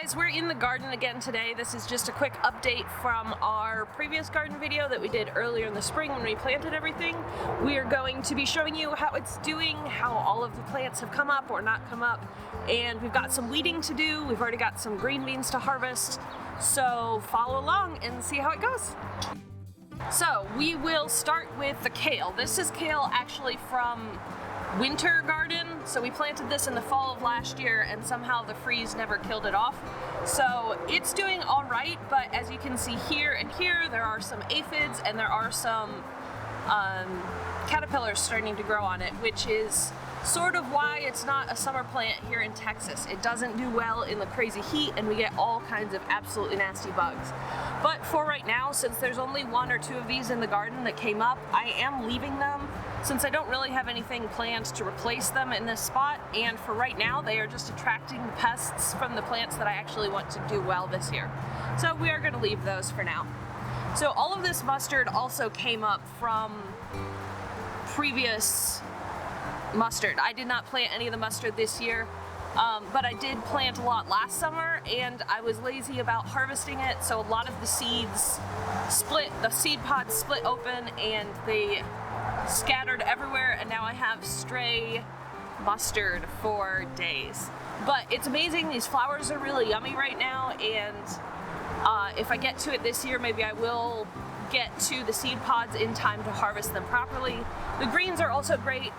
guys, we're in the garden again today. This is just a quick update from our previous garden video that we did earlier in the spring when we planted everything. We are going to be showing you how it's doing, how all of the plants have come up or not come up, and we've got some weeding to do. We've already got some green beans to harvest, so follow along and see how it goes. So we will start with the kale. This is kale actually from winter garden, so we planted this in the fall of last year and somehow the freeze never killed it off. So it's doing all right, but as you can see here and here, there are some aphids and there are some caterpillars starting to grow on it, which is sort of why it's not a summer plant here in Texas. It doesn't do well in the crazy heat and we get all kinds of absolutely nasty bugs. But for right now, since there's only one or two of these in the garden that came up, I am leaving them since I don't really have anything planned to replace them in this spot, and for right now they are just attracting the pests from the plants that I actually want to do well this year. So we are going to leave those for now. So all of this mustard also came up from previous mustard. I did not plant any of the mustard this year, but I did plant a lot last summer and I was lazy about harvesting it, so a lot of the seeds split, the seed pods split open and they scattered everywhere, and now I have stray mustard for days. But it's amazing, these flowers are really yummy right now, and if I get to it this year, maybe I will get to the seed pods in time to harvest them properly. The greens are also great.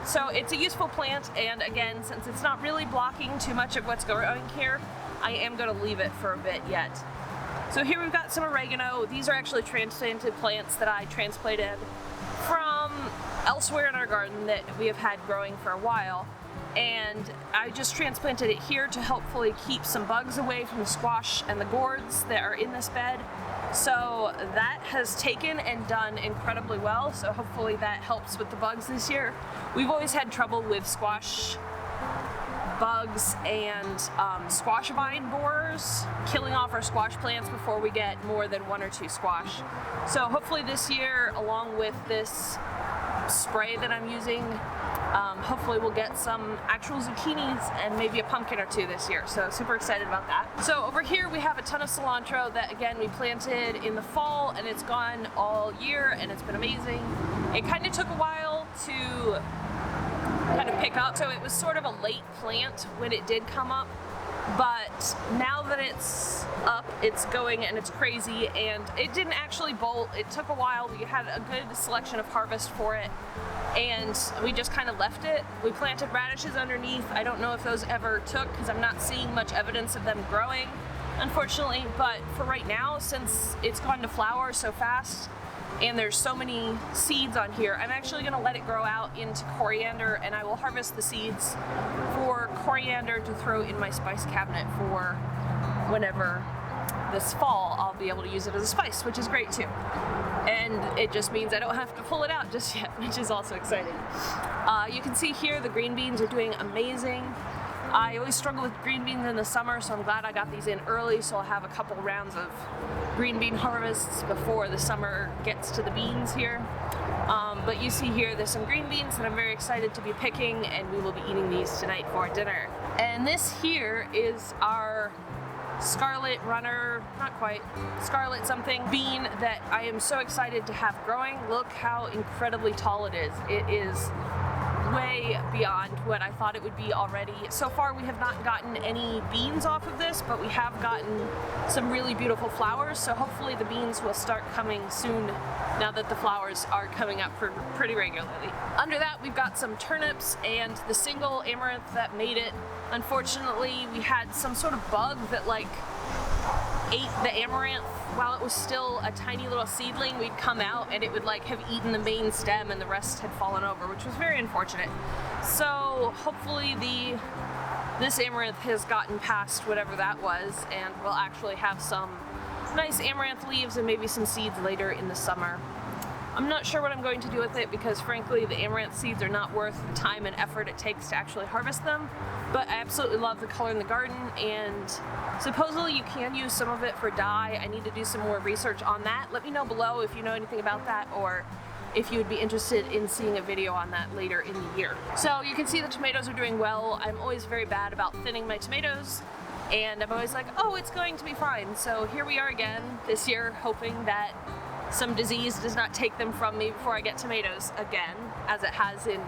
So it's a useful plant, and again, since it's not really blocking too much of what's growing here, I am going to leave it for a bit yet. So here we've got some oregano. These are actually transplanted plants that I transplanted from elsewhere in our garden that we have had growing for a while, and I just transplanted it here to hopefully keep some bugs away from the squash and the gourds that are in this bed. So that has taken and done incredibly well, so hopefully that helps with the bugs this year. We've always had trouble with squash bugs and squash vine borers killing off our squash plants before we get more than one or two squash. So hopefully this year, along with this spray that I'm using, hopefully we'll get some actual zucchinis and maybe a pumpkin or two this year, so super excited about that. So over here we have a ton of cilantro that again we planted in the fall, and it's gone all year and it's been amazing. It kind of took a while to kind of pick up, so it was sort of a late plant when it did come up, but now that it's up, it's going and it's crazy, and it didn't actually bolt. It took a while. We had a good selection of harvest for it, and we just kind of left it. We planted radishes underneath. I don't know if those ever took because I'm not seeing much evidence of them growing, unfortunately, but for right now, since it's gone to flower so fast and there's so many seeds on here, I'm actually going to let it grow out into coriander, and I will harvest the seeds for coriander to throw in my spice cabinet for whenever this fall I'll be able to use it as a spice, which is great too. And it just means I don't have to pull it out just yet, which is also exciting. You can see here the green beans are doing amazing. I always struggle with green beans in the summer, so I'm glad I got these in early, so I'll have a couple rounds of green bean harvests before the summer gets to the beans here. But you see here there's some green beans that I'm very excited to be picking, and we will be eating these tonight for dinner. And this here is our scarlet runner, not quite, scarlet something bean that I am so excited to have growing. Look how incredibly tall it is. It is way beyond what I thought it would be already. So far we have not gotten any beans off of this, but we have gotten some really beautiful flowers, so hopefully the beans will start coming soon now that the flowers are coming up pretty regularly. Under that we've got some turnips and the single amaranth that made it. Unfortunately we had some sort of bug that like ate the amaranth while it was still a tiny little seedling. We'd come out and it would like have eaten the main stem and the rest had fallen over, which was very unfortunate. So hopefully this amaranth has gotten past whatever that was, and we'll actually have some nice amaranth leaves and maybe some seeds later in the summer. I'm not sure what I'm going to do with it because frankly the amaranth seeds are not worth the time and effort it takes to actually harvest them, but I absolutely love the color in the garden, and supposedly you can use some of it for dye. I need to do some more research on that. Let me know below if you know anything about that, or if you would be interested in seeing a video on that later in the year. So you can see the tomatoes are doing well. I'm always very bad about thinning my tomatoes. And I'm always like, oh, it's going to be fine. So here we are again this year, hoping that some disease does not take them from me before I get tomatoes again, as it has in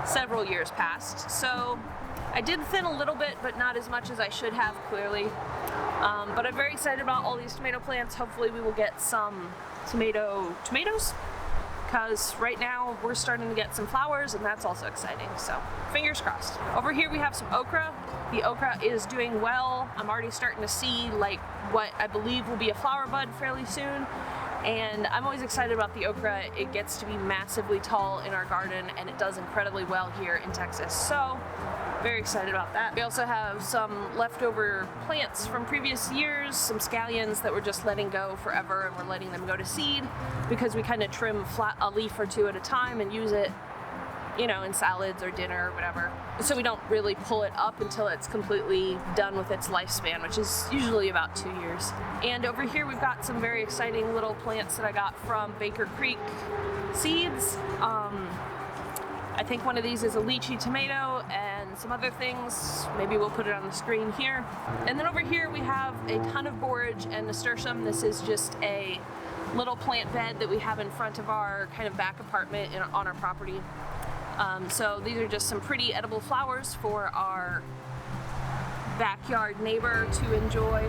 several years past. So I did thin a little bit, but not as much as I should have, clearly. But I'm very excited about all these tomato plants. Hopefully we will get some tomatoes, because right now we're starting to get some flowers, and that's also exciting, so fingers crossed. Over here we have some okra. The okra is doing well. I'm already starting to see like what I believe will be a flower bud fairly soon, and I'm always excited about the okra. It gets to be massively tall in our garden, and it does incredibly well here in Texas, so very excited about that. We also have some leftover plants from previous years, some scallions that we're just letting go forever, and we're letting them go to seed because we kind of trim a leaf or two at a time and use it, you know, in salads or dinner or whatever. So we don't really pull it up until it's completely done with its lifespan, which is usually about 2 years. And over here we've got some very exciting little plants that I got from Baker Creek Seeds. I think one of these is a lychee tomato and some other things. Maybe we'll put it on the screen here. And then over here we have a ton of borage and nasturtium. This is just a little plant bed that we have in front of our kind of back apartment on our property. So these are just some pretty edible flowers for our backyard neighbor to enjoy.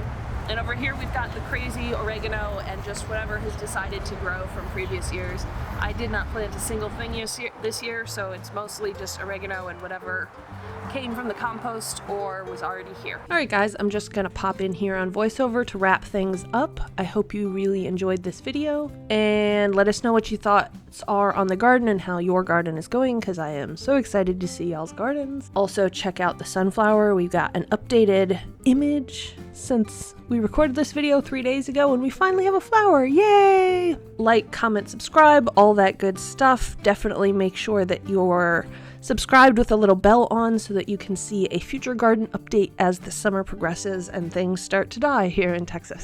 And over here we've got the crazy oregano and just whatever has decided to grow from previous years. I did not plant a single thing this year, so it's mostly just oregano and whatever came from the compost or was already here. Alright guys, I'm just gonna pop in here on voiceover to wrap things up. I hope you really enjoyed this video, and let us know what your thoughts are on the garden and how your garden is going, because I am so excited to see y'all's gardens. Also check out the sunflower. We've got an updated image since we recorded this video 3 days ago, and we finally have a flower. Yay! Like, comment, subscribe, all that good stuff. Definitely make sure that you're subscribed with a little bell on so that you can see a future garden update as the summer progresses and things start to die here in Texas.